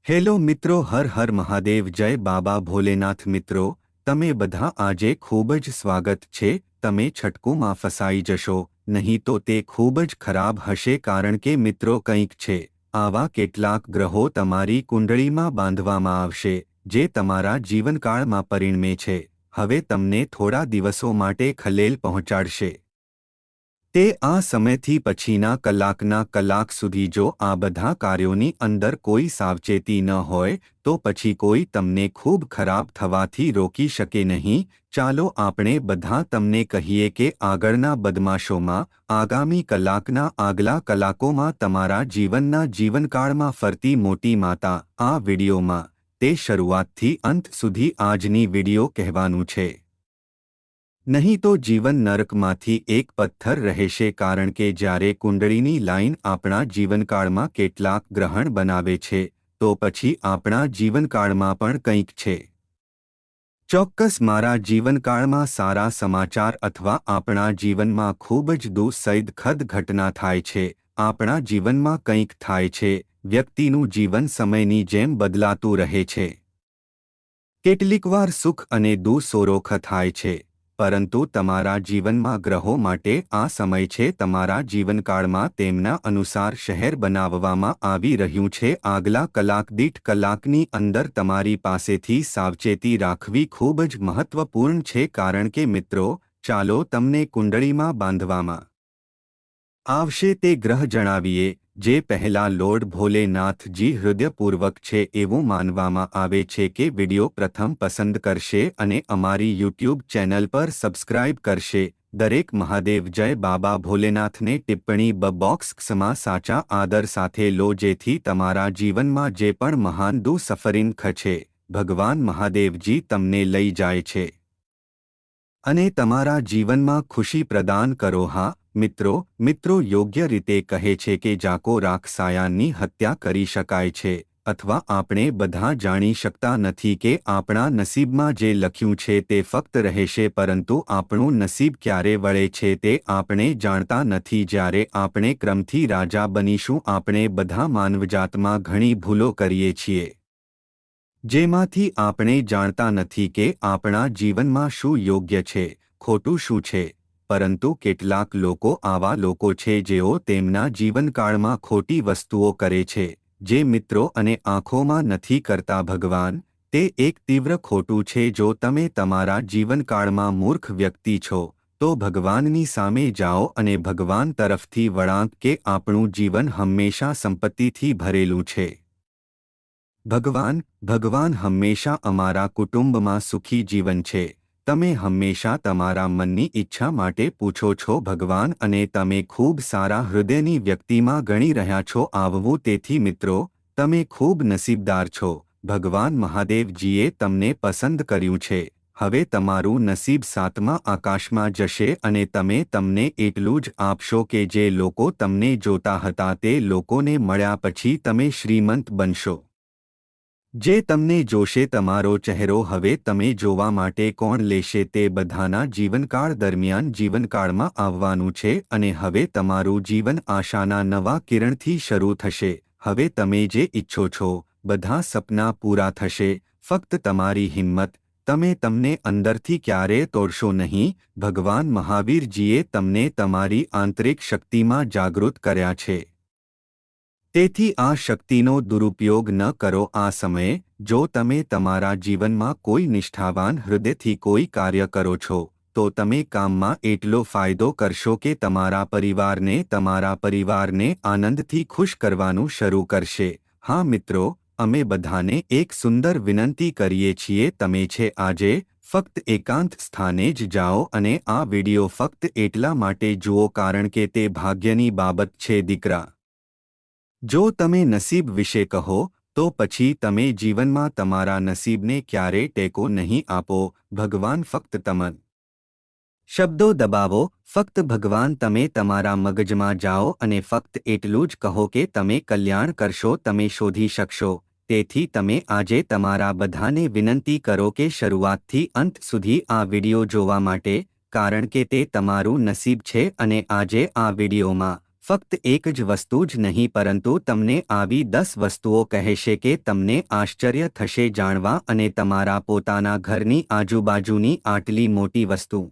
Hello મિત્રો, હર હર મહાદેવ, જય બાબા ભોલેનાથ। મિત્રો તમે બધા આજે ખૂબ જ સ્વાગત છે। તમે છટકુમાં ફસાઈ જશો નહીં તો તે ખૂબ જ ખરાબ હશે, કારણ કે મિત્રો કંઈક છે આવા કેટલાક ગ્રહો તમારી કુંડળીમાં બાંધવામાં આવશે જે તમારા જીવનકાળમાં પરિણમે છે। હવે તમને થોડા દિવસો માટે ખલેલ પહોંચાડશે। તે આ સમયથી પછીના કલાકના કલાક સુધી જો આ બધા કાર્યોની અંદર કોઈ સાવચેતી ન હોય તો પછી કોઈ તમને ખૂબ ખરાબ થવાથી રોકી શકે નહીં। ચાલો આપણે બધા તમને કહીએ કે આગળના બદમાશોમાં આગામી કલાકના આગલા કલાકોમાં તમારા જીવનના જીવનકાળમાં ફરતી મોટી માતા આ વિડીયોમાં તે શરૂઆતથી અંત સુધી આજની વિડીયો કહેવાનું છે। નહીં તો જીવન નરકમાંથી એક પથ્થર રહેશે, કારણ કે જ્યારે કુંડળીની લાઈન આપણા જીવનકાળમાં કેટલાક ગ્રહણ બનાવે છે તો પછી આપણા જીવનકાળમાં પણ કંઈક છે। ચોક્કસ મારા જીવનકાળમાં સારા સમાચાર અથવા આપણા જીવનમાં ખૂબ જ દુઃખદ ઘટના થાય છે। આપણા જીવનમાં કંઈક થાય છે, વ્યક્તિનું જીવન સમયની જેમ બદલાતું રહે છે। કેટલીકવાર સુખ અને દુઃખ થાય છે, પરંતુ તમારા જીવનમાં ગ્રહો માટે આ સમય છે। તમારા જીવનકાળમાં તેમના અનુસાર શહેર બનાવવામાં આવી રહ્યું છે। આગલા કલાક દીઠ કલાકની અંદર તમારી પાસેથી સાવચેતી રાખવી ખૂબ જ મહત્વપૂર્ણ છે, કારણ કે મિત્રો ચાલો તમને કુંડળીમાં બાંધવામાં આવશે તે ગ્રહ જણાવીએ। જે પહેલા લોર્ડ ભોલેનાથજી હૃદયપૂર્વક છે એવું માનવામાં આવે છે કે વિડિયો પ્રથમ પસંદ કરશે અને અમારી યુટ્યુબ ચેનલ પર સબસ્ક્રાઇબ કરશે। દરેક મહાદેવ જય બાબા ભોલેનાથને ટિપ્પણી બોક્સમાં સાચા આદર સાથે લો, જેથી તમારા જીવનમાં જે પણ મહાન સફરિંગ છે ભગવાન મહાદેવજી તમને લઈ જાય છે અને તમારા જીવનમાં ખુશી પ્રદાન કરો। હા મિત્રો યોગ્ય રીતે કહે છે કે જાકો રાક્ષસાયાની હત્યા કરી શકાય છે, અથવા આપણે બધા જાણી શકતા નથી કે આપણા નસીબમાં જે લખ્યું છે તે ફક્ત રહેશે, પરંતુ આપણું નસીબ ક્યારે વળે છે તે આપણે જાણતા નથી। જ્યારે આપણે ક્રમથી રાજા બનીશું, આપણે બધા માનવજાતમાં ઘણી ભૂલો કરીએ છીએ જેમાંથી આપણે જાણતા નથી કે આપણા જીવનમાં શું યોગ્ય છે, ખોટું શું છે। પરંતુ કેટલાક લોકો આવા લોકો છે જેઓ તેમના જીવનકાળમાં ખોટી વસ્તુઓ કરે છે જે મિત્રો અને આંખોમાં નથી કરતા। ભગવાન તે એક તીવ્ર ખોટું છે। જો તમે તમારા જીવનકાળમાં મૂર્ખ વ્યક્તિ છો તો ભગવાનની સામે જાઓ અને ભગવાન તરફથી વળાંક કે આપણું જીવન હંમેશા સંપત્તિથી ભરેલું છે। ભગવાન હંમેશા અમારા કુટુંબમાં સુખી જીવન છે। તમે હંમેશા તમારા મનની ઈચ્છા માટે પૂછો છો ભગવાન, અને તમે ખૂબ સારા હૃદયની વ્યક્તિમાં ગણી રહ્યા છો આવવું। તેથી મિત્રો તમે ખૂબ નસીબદાર છો। ભગવાન મહાદેવજીએ તમને પસંદ કર્યું છે। હવે તમારું નસીબ સાતમા આકાશમાં જશે અને તમે તમને એટલું જ આપશો કે જે લોકો તમને જોતા હતા તે લોકોને મળ્યા પછી તમે શ્રીમંત બનશો। જે તમને જોશે તમારો ચહેરો હવે તમે જોવા માટે કોણ લેશે તે બધાના જીવનકાળ દરમિયાન જીવનકાળમાં આવવાનું છે, અને હવે તમારું જીવન આશાના નવા કિરણથી શરૂ થશે। હવે તમે જે ઈચ્છો છો બધા સપના પૂરા થશે, ફક્ત તમારી હિંમત। તમે તમને અંદરથી ક્યારેય તોડશો નહીં। ભગવાન મહાવીરજીએ તમને તમારી આંતરિક શક્તિમાં જાગૃત કર્યા છે, તેથી આ શક્તિનો દુરુપયોગ ન કરો। આ સમયે જો તમે તમારા જીવનમાં કોઈ નિષ્ઠાવાન હૃદયથી કોઈ કાર્ય કરો છો તો તમે કામમાં એટલો ફાયદો કરશો કે તમારા પરિવારને આનંદથી ખુશ કરવાનું શરૂ કરશે। હા મિત્રો, અમે બધાને એક સુંદર વિનંતી કરીએ છીએ, તમે છે આજે ફક્ત એકાંત સ્થાને જ જાઓ અને આ વિડિયો ફક્ત એટલા માટે જુઓ કારણ કે તે ભાગ્યની બાબત છે દીકરા। જો તમે નસીબ વિશે કહો તો પછી તમે જીવનમાં તમારા નસીબને ક્યારે ટેકો નહીં આપો। ભગવાન ફક્ત તમન શબ્દો દબાવો। ફક્ત ભગવાન તમે તમારા મગજમાં જાઓ અને ફક્ત એટલું જ કહો કે તમે કલ્યાણ કરશો, તમે શોધી શકશો। તેથી તમે આજે તમારા બધાને વિનંતી કરો કે શરૂઆતથી અંત સુધી આ વિડિયો જોવા માટે, કારણ કે તે તમારું નસીબ છે। અને આજે આ વિડિયોમાં ફક્ત એક જ વસ્તુ જ નહીં પરંતુ તમને આવી 10 વસ્તુઓ કહેશે કે તમને આશ્ચર્ય થશે જાણવા અને તમારા પોતાના ઘરની આજુબાજુની આટલી મોટી વસ્તુ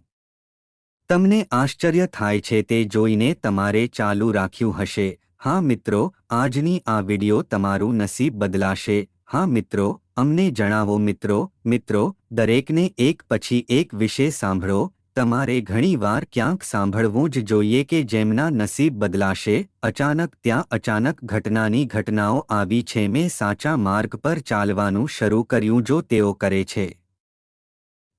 તમને આશ્ચર્ય થાય છે તે જોઈને તમારે ચાલુ રાખ્યું હશે। હા મિત્રો, આજની આ વિડિયો તમારું નસીબ બદલાશે। હા મિત્રો, અમને જણાવો મિત્રો દરેકને એક પછી એક વિશે સાંભળો। તમારે ઘણીવાર ક્યાંક સાંભળવું જ જોઈએ કે જેમના નસીબ બદલાશે। અચાનક ઘટનાની ઘટનાઓ આવી છે। મેં સાચા માર્ગ પર ચાલવાનું શરૂ કર્યું જો તેઓ કરે છે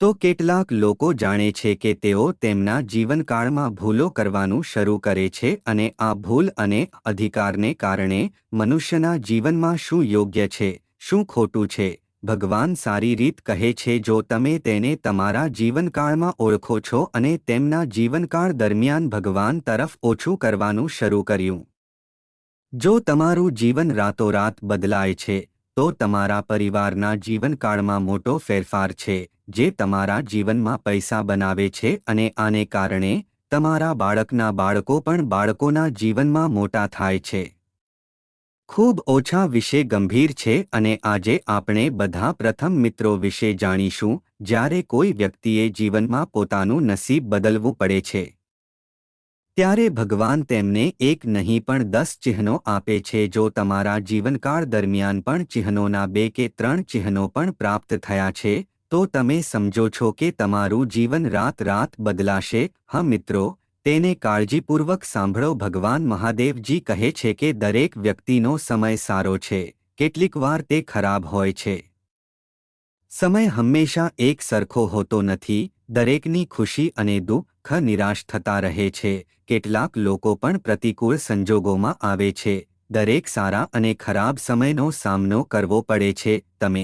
તો કેટલાક લોકો જાણે છે કે તેઓ તેમના જીવનકાળમાં ભૂલો કરવાનું શરૂ કરે છે અને આ ભૂલ અને અધિકારને કારણે મનુષ્યના જીવનમાં શું યોગ્ય છે શું ખોટું છે ભગવાન સારી રીત કહે છે જો તમે તેને તમારા જીવનકાળમાં ઓળખો છો અને તેમના જીવનકાળ દરમિયાન ભગવાન તરફ ઓછું કરવાનું શરૂ કર્યું। જો તમારું જીવન રાતોરાત બદલાય છે તો તમારા પરિવારના જીવનકાળમાં મોટો ફેરફાર છે જે તમારા જીવનમાં પૈસા બનાવે છે અને આને કારણે તમારા બાળકના બાળકો પણ બાળકોના જીવનમાં મોટા થાય છે। ખૂબ ઓછા વિશે ગંભીર છે અને આજે આપણે બધા પ્રથમ મિત્રો વિશે જાણીશું જ્યારે કોઈ વ્યક્તિએ જીવનમાં પોતાનું નસીબ બદલવું પડે છે ત્યારે ભગવાન તેમને એક નહીં પણ 10 ચિહ્નો આપે છે। જો તમારા જીવનકાળ દરમિયાન પણ ચિહ્નોના 2 કે 3 ચિહ્નો પણ પ્રાપ્ત થયા છે તો તમે સમજો છો કે તમારું જીવન રાત બદલાશે। હા મિત્રો, તેને કાળજીપૂર્વક સાંભળો। ભગવાન મહાદેવજી કહે છે કે દરેક વ્યક્તિનો સમય સારો છે, કેટલીકવાર તે ખરાબ હોય છે। સમય હંમેશા એક સરખો હોતો નથી, દરેકની ખુશી અને દુઃખ નિરાશ થતા રહે છે। કેટલાક લોકો પણ પ્રતિકૂળ સંજોગોમાં આવે છે। દરેક સારા અને ખરાબ સમયનો સામનો કરવો પડે છે। તમે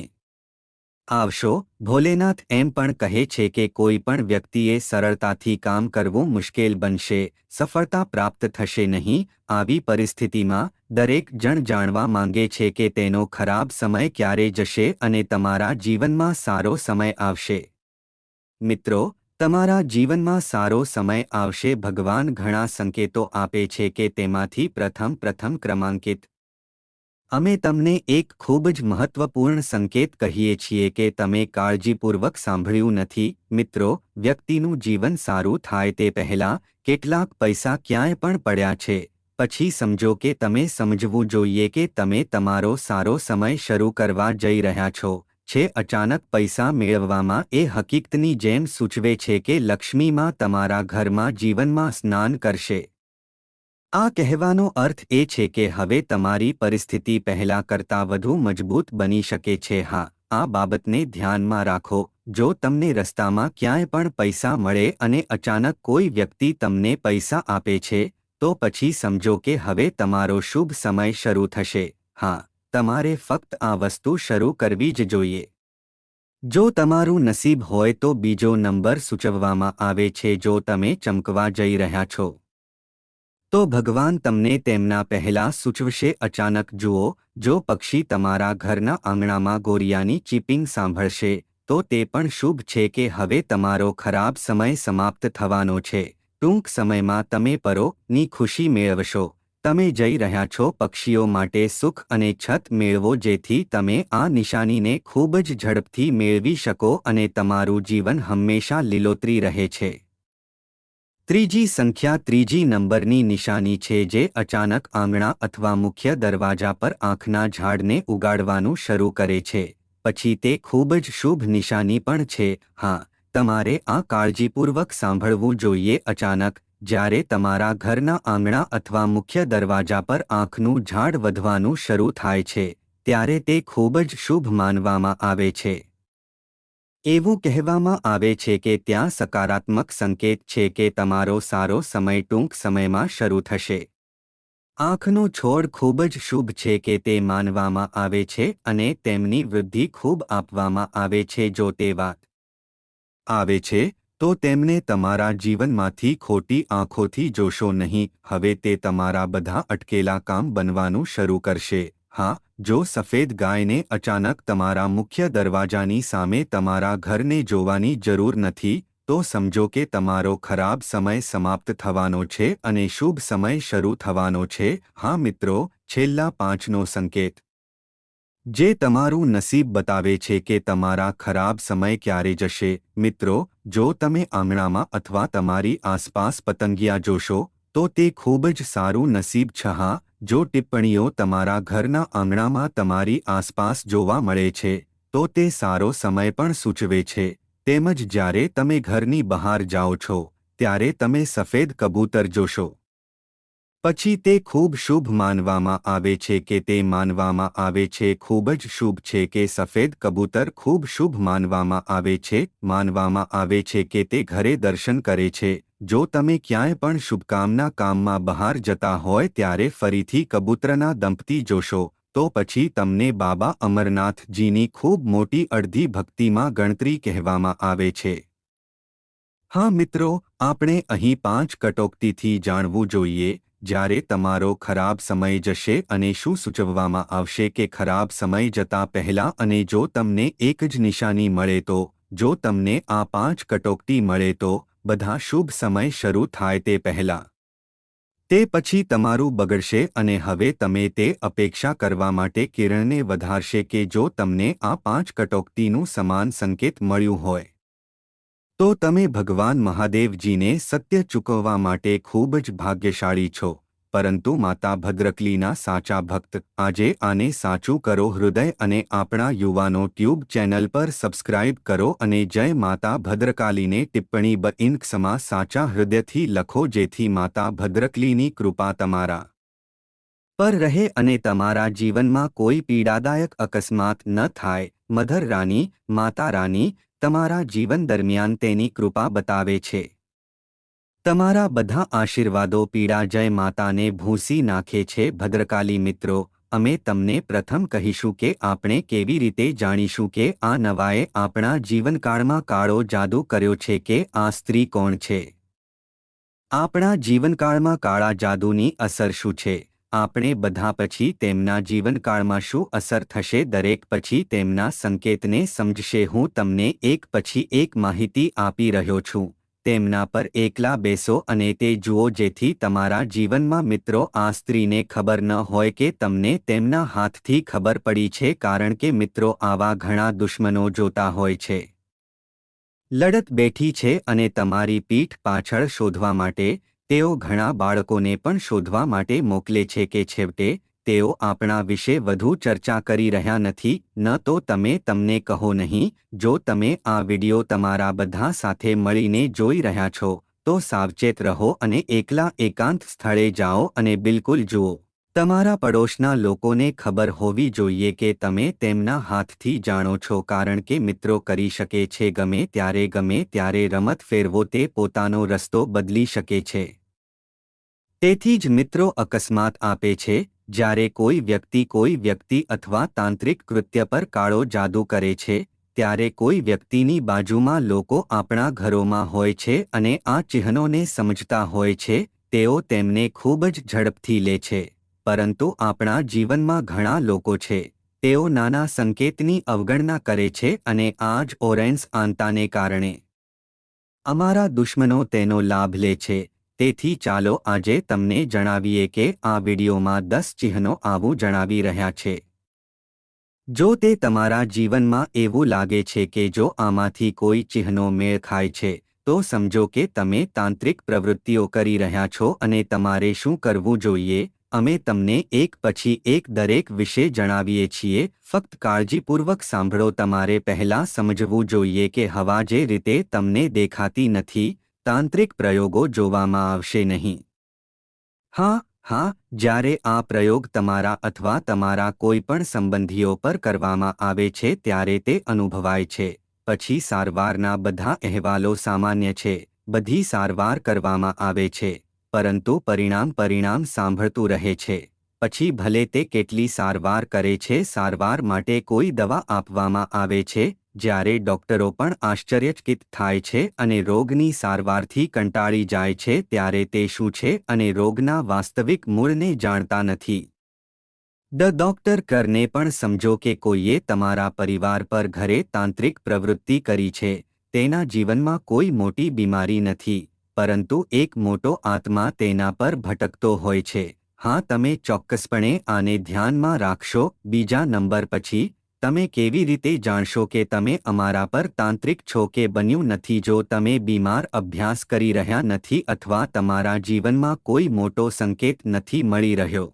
આવશો। ભોલેનાથ એમ પણ કહે છે કે કોઈ પણ વ્યક્તિએ સરળતાથી કામ કરવું મુશ્કેલ બનશે, સફળતા પ્રાપ્ત થશે નહીં। આવી પરિસ્થિતિમાં દરેક જણ જાણવા માંગે છે કે તેનો ખરાબ સમય ક્યારે જશે અને તમારા જીવનમાં સારો સમય આવશે। મિત્રો, તમારા જીવનમાં સારો સમય આવશે। ભગવાન ઘણા સંકેતો આપે છે કે તેમાંથી પ્રથમ ક્રમાંકિત અમે તમને એક ખૂબ જ મહત્વપૂર્ણ સંકેત કહીએ છીએ કે તમે કાળજીપૂર્વક સાંભળ્યું નથી। મિત્રો, વ્યક્તિનું જીવન સારું થાય તે પહેલાં કેટલાક પૈસા ક્યાંય પણ પડ્યા છે પછી સમજો કે તમે સમજવું જોઈએ કે તમે તમારો સારો સમય શરૂ કરવા જઈ રહ્યા છો। અચાનક પૈસા મેળવવામાં એ હકીકતની જેમ સૂચવે છે કે લક્ષ્મીમાં તમારા ઘરમાં જીવનમાં સ્નાન કરશે। આ કહેવાનો અર્થ એ છે કે હવે તમારી પરિસ્થિતિ પહેલા કરતાં વધુ મજબૂત બની શકે છે। હા, આ બાબતને ધ્યાનમાં રાખો। જો તમને રસ્તામાં ક્યાંય પણ પૈસા મળે અને અચાનક કોઈ વ્યક્તિ તમને પૈસા આપે છે તો પછી સમજો કે હવે તમારો શુભ સમય શરૂ થશે। હા, તમારે ફક્ત આ વસ્તુ શરૂ કરવી જ જોઈએ। જો તમારું નસીબ હોય તો બીજો નંબર સૂચવવામાં આવે છે। જો તમે ચમકવા જઈ રહ્યા છો તો ભગવાન તમને તેમના પહેલા સૂચવશે। અચાનક જુઓ, જો પક્ષી તમારા ઘરના આંગણામાં ગોરિયાની ચીપિંગ સાંભળશે તો તે પણ શુભ છે કે હવે તમારો ખરાબ સમય સમાપ્ત થવાનો છે। ટૂંક સમયમાં તમે પરોની ખુશી મેળવશો। તમે જઈ રહ્યા છો પક્ષીઓ માટે સુખ અને છત મેળવો જેથી તમે આ નિશાનીને ખૂબ જ ઝડપથી મેળવી શકો અને તમારું જીવન હંમેશા લીલોતરી રહે છે। ત્રીજી સંખ્યા ત્રીજી નંબરની નિશાની છે જે અચાનક આંગણા અથવા મુખ્ય દરવાજા પર આંખના ઝાડને ઉગાડવાનું શરૂ કરે છે। પછી તે ખૂબ જ શુભ નિશાની પણ છે। હા, તમારે આ કાળજીપૂર્વક સાંભળવું જોઈએ। અચાનક જ્યારે તમારા ઘરના આંગણા અથવા મુખ્ય દરવાજા પર આંખનું ઝાડ વધવાનું શરૂ થાય છે ત્યારે તે ખૂબ જ શુભ માનવામાં આવે છે। એવું કહેવામાં આવે છે કે ત્યાં સકારાત્મક સંકેત છે કે તમારો સારો સમય ટૂંક સમયમાં શરૂ થશે। આંખનો છોડ ખૂબ જ શુભ છે કે તે માનવામાં આવે છે અને તેમની વૃદ્ધિ ખૂબ આપવામાં આવે છે। જો તે વાત આવે છે તો તેમને તમારા જીવનમાંથી ખોટી આંખોથી જોશો નહીં। હવે તે તમારા બધા અટકેલા કામ બનવાનું શરૂ કરશે। હા, જો સફેદ ગાયને અચાનક તમારા મુખ્ય દરવાજાની સામે તમારા ઘરને જોવાની જરૂર નથી તો સમજો કે તમારો ખરાબ સમય સમાપ્ત થવાનો છે અને શુભ સમય શરૂ થવાનો છે. હા મિત્રો, છેલ્લા 5નો સંકેત જે તમારું નસીબ બતાવે છે કે તમારા ખરાબ સમય ક્યારે જશે. મિત્રો, જો તમે આંગણામાં અથવા તમારી આસપાસ પતંગિયા જોશો તો તે ખૂબ જ સારું નસીબ છે. હા, જો ટિપ્પણીઓ તમારા ઘરના આંગણામાં તમારી આસપાસ જોવા મળે છે તો તે સારો સમય પણ સૂચવે છે. તેમજ જ્યારે તમે ઘરની બહાર જાઓ છો ત્યારે તમે સફેદ કબૂતર જોશો પછી તે ખૂબ શુભ માનવામાં આવે છે કે તે માનવામાં આવે છે ખૂબ જ શુભ છે કે સફેદ કબૂતર ખૂબ શુભ માનવામાં આવે છે. માનવામાં આવે છે કે તે ઘરે દર્શન કરે છે. જો તમે ક્યાંય પણ શુભકામના કામમાં બહાર જતા હોય ત્યારે ફરીથી કબૂતરના દંપતી જોશો તો પછી તમને બાબા અમરનાથજીની ખૂબ મોટી અડધી ભક્તિમાં ગણતરી કહેવામાં આવે છે. હા મિત્રો, આપણે અહીં 5 કટોકટીથી જાણવું જોઈએ જ્યારે તમારો ખરાબ સમય જશે અને શું સૂચવવામાં આવશે કે ખરાબ સમય જતા પહેલા. અને જો તમને એક જ નિશાની મળે તો, જો તમને આ 5 કટોકટી મળે તો બધા શુભ સમય શરૂ થાય તે પહેલા. તે પછી તમારું બગડશે અને હવે તમે તે અપેક્ષા કરવા માટે કિરણને વધારશે કે જો તમને આ 5 કટોકટીનું સમાન સંકેત મળ્યું હોય તો તમે ભગવાન મહાદેવજીને સત્ય ચૂકવવા માટે ખૂબ જ ભાગ્યશાળી છો. પરંતુ માતા ભદ્રકલીના સાચા ભક્ત, આજે આને સાચું કરો હૃદય અને આપણા યુવાનો ટ્યુબ ચેનલ પર સબસ્ક્રાઇબ કરો અને જય માતા ભદ્રકાલીને ટિપ્પણી ઇન્ક્સમાં સાચા હૃદયથી લખો જેથી માતા ભદ્રકલીની કૃપા તમારા પર રહે અને તમારા જીવનમાં કોઈ પીડાદાયક અકસ્માત ન થાય. મધર રાની, માતા રાની તમારા જીવન દરમિયાન તેની કૃપા બતાવે છે. તમારા બધા આશીર્વાદો પીડા જય માતાને ભૂંસી નાખે છે. ભદ્રકાલી મિત્રો, અમે તમને પ્રથમ કહીશું કે આપણે કેવી રીતે જાણીશું કે આ નવાએ આપણા જીવનકાળમાં કાળો જાદુ કર્યો છે કે આ સ્ત્રી કોણ છે. આપણા જીવનકાળમાં કાળા જાદુની અસર શું છે? આપણે બધા પછી તેમના જીવનકાળમાં શું અસર થશે દરેક પછી તેમના સંકેતને સમજશે. હું તમને એક પછી એક માહિતી આપી રહ્યો છું. તેમના પર એકલા બેસો અને તે જુઓ જેથી તમારા જીવનમાં મિત્રો આ સ્ત્રીને ખબર ન હોય કે તમને તેમના હાથથી ખબર પડી છે કારણ કે મિત્રો આવા ઘણા દુશ્મનો જોતા હોય છે. લડત બેઠી છે અને તમારી પીઠ પાછળ શોધવા માટે. તેઓ ઘણા બાળકોને પણ શોધવા માટે મોકલે છે કે છેવટે તેઓ આપણા વિશે વધુ ચર્ચા કરી રહ્યા નથી. ન તો તમને કહો નહીં. જો તમે આ વિડિયો તમારા બધા સાથે મળીને જોઈ રહ્યા છો તો સાવચેત રહો અને એકલા એકાંત સ્થળે જાઓ અને બિલકુલ જુઓ. તમારા પડોશના લોકોને ખબર હોવી જોઈએ કે તમે તેમના હાથથી જાણો છો કારણ કે મિત્રો કરી શકે છે ગમે ત્યારે રમત ફેરવો તે પોતાનો રસ્તો બદલી શકે છે. તેથી જ મિત્રો અકસ્માત આપે છે. જ્યારે કોઈ વ્યક્તિ અથવા તાંત્રિક કૃત્ય પર કાળો જાદુ કરે છે ત્યારે કોઈ વ્યક્તિની બાજુમાં લોકો આપણા ઘરોમાં હોય છે અને આ ચિહ્નોને સમજતા હોય છે. તેઓ તેમને ખૂબ જ ઝડપથી લે છે. પરંતુ આપણા જીવનમાં ઘણા લોકો છે તેઓ નાના સંકેતની અવગણના કરે છે અને આ જ ઓરેન્સ આંતાને કારણે અમારા દુશ્મનો તેનો લાભ લે છે. તેથી ચાલો આજે તમને જણાવીએ કે આ વિડિયોમાં 10 ચિહ્નો આવું જણાવી રહ્યા છે. જો તે તમારા જીવનમાં એવું લાગે છે કે જો આમાંથી કોઈ ચિહ્નો મેળ ખાય છે તો સમજો કે તમે તાંત્રિક પ્રવૃત્તિઓ કરી રહ્યા છો અને તમારે શું કરવું જોઈએ. અમે તમને એક પછી એક દરેક વિશે જણાવીએ છીએ. ફક્ત કાળજીપૂર્વક સાંભળો. તમારે પહેલા સમજવું જોઈએ કે હવા જે રીતે તમને દેખાતી નથી તાંત્રિક પ્રયોગો જોવામાં આવશે નહીં. હા, જ્યારે આ પ્રયોગ તમારા અથવા તમારા કોઈ પણ સંબંધીઓ પર કરવામાં આવે છે ત્યારે તે અનુભવાય છે. પછી સારવારના બધા અહેવાલો સામાન્ય છે. બધી સારવાર કરવામાં આવે છે પરંતુ પરિણામ સાંભળતું રહે છે. પછી ભલે તે કેટલી સારવાર કરે છે, સારવાર માટે કોઈ દવા આપવામાં આવે છે જ્યારે ડોક્ટરો પણ આશ્ચર્યચકિત થાય છે અને રોગની સારવારથી કંટાળી જાય છે ત્યારે તે શું છે અને રોગના વાસ્તવિક મૂળને જાણતા નથી. ડોક્ટર કરને પણ સમજો કે કોઈએ તમારા પરિવાર પર ઘરે તાંત્રિક પ્રવૃત્તિ કરી છે. તેના જીવનમાં કોઈ મોટી બીમારી નથી, પરંતુ એક મોટો આત્મા તેના પર ભટકતો હોય છે. હા, તમે ચોક્કસપણે આને ધ્યાનમાં રાખશો. બીજા નંબર પછી, તમે કેવી રીતે જાણશો કે તમે અમારા પર તાંત્રિક છો કે બન્યું નથી? જો તમે બીમાર અભ્યાસ કરી રહ્યા નથી અથવા તમારા જીવનમાં કોઈ મોટો સંકેત નથી મળી રહ્યો.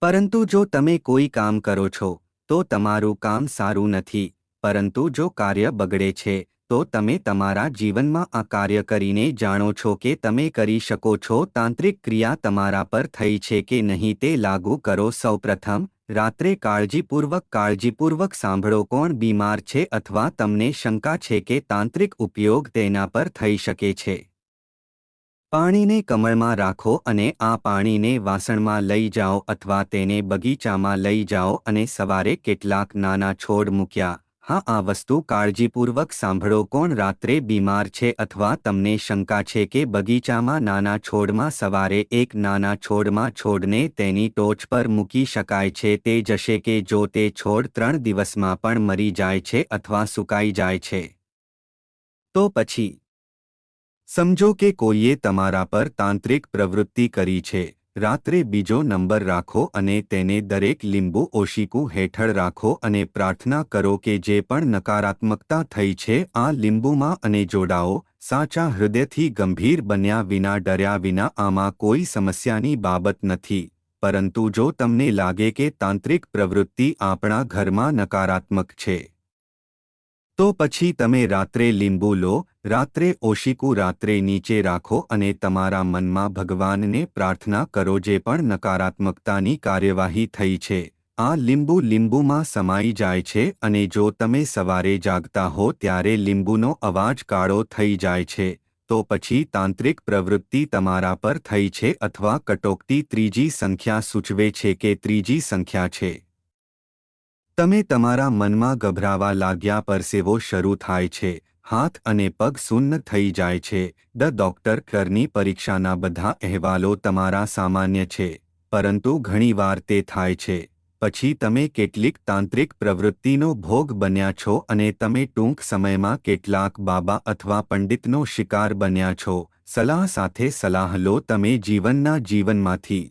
પરંતુ જો તમે કોઈ કામ કરો છો, તો તમારું કામ સારું નથી, પરંતુ જો કાર્ય બગડે છે, તો તમે તમારા જીવનમાં આ કાર્ય કરીને જાણો છો કે તમે કરી શકો છો. તાંત્રિક ક્રિયા તમારા પર થઈ છે કે નહીં તે લાગુ કરો. સૌપ્રથમ, રાત્રે કાળજીપૂર્વક સાંભળો. કોણ બીમાર છે અથવા તમને શંકા છે કે તાંત્રિક ઉપયોગ તેના પર થઈ શકે છે? પાણીને કમળમાં રાખો અને આ પાણીને વાસણમાં લઈ જાઓ અથવા તેને બગીચામાં લઈ જાઓ અને સવારે કેટલાક નાના છોડ મૂક્યા. હા, આ વસ્તુ કાળજીપૂર્વક સાંભળો. કોણ રાત્રે બીમાર છે અથવા તમને શંકા છે કે બગીચામાં નાના છોડમાં સવારે એક નાના છોડને તેની ટોચ પર મૂકી શકાય છે? તે જશે કે જો તે છોડ 3 દિવસમાં પણ મરી જાય છે અથવા સુકાઈ જાય છે, તો પછી સમજો કે કોઈએ તમારા પર તાંત્રિક પ્રવૃત્તિ કરી છે. રાત્રે બીજો નંબર રાખો અને તેને દરેક લીંબુ ઓશિકું હેઠળ રાખો અને પ્રાર્થના કરો કે જે પણ નકારાત્મકતા થઈ છે આ લીંબુમાં અને જોડાઓ. સાચા હૃદયથી ગંભીર બન્યા વિના, ડર્યા વિના. આમાં કોઈ સમસ્યાની બાબત નથી, પરંતુ જો તમને લાગે કે તાંત્રિક પ્રવૃત્તિ આપણા ઘરમાં નકારાત્મક છે, તો પછી તમે રાત્રે લીંબુ લો, રાત્રે ઓશિકું રાત્રે નીચે રાખો અને તમારા મનમાં ભગવાનને પ્રાર્થના કરો જે પણ નકારાત્મકતાની કાર્યવાહી થઈ છે આ લીંબુમાં સમાઈ જાય છે. અને જો તમે સવારે જાગતા હો ત્યારે લીંબુનો અવાજ કાળો થઈ જાય છે, તો પછી તાંત્રિક પ્રવૃત્તિ તમારા પર થઈ છે અથવા કટોકટી. ત્રીજી સંખ્યા સૂચવે છે કે ત્રીજી સંખ્યા છે. તમે તમારા મનમાં ગભરાવા લાગ્યા, પરસેવો શરૂ થાય છે, હાથ અને પગ સુન્ન થઈ જાય છે. ડોક્ટર કરની પરીક્ષાના બધા અહેવાલો તમારા સામાન્ય છે, પરંતુ ઘણીવાર તે થાય છે પછી તમે કેટલીક તાંત્રિક પ્રવૃત્તિનો ભોગ બન્યા છો અને તમે ટૂંક સમયમાં કેટલાક બાબા અથવા પંડિતનો શિકાર બન્યા છો. સલાહ સાથે સલાહ લો. તમે જીવનમાંથી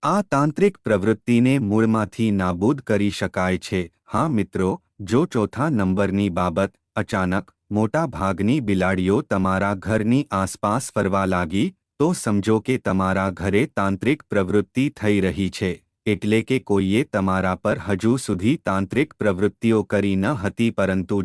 આ તાંત્રિક પ્રવૃત્તિને મૂળમાંથી નાબૂદ કરી શકાય છે. હા મિત્રો, જો ચોથા નંબરની બાબત, અચાનક મોટા ભાગની બિલાડીઓ તમારા ઘરની આસપાસ ફરવા લાગી, તો સમજો કે તમારા ઘરે તાંત્રિક પ્રવૃત્તિ થઈ રહી છે, એટલે કે કોઈએ તમારા પર હજુ સુધી તાંત્રિક પ્રવૃત્તિઓ કરી ન હતી પરંતુ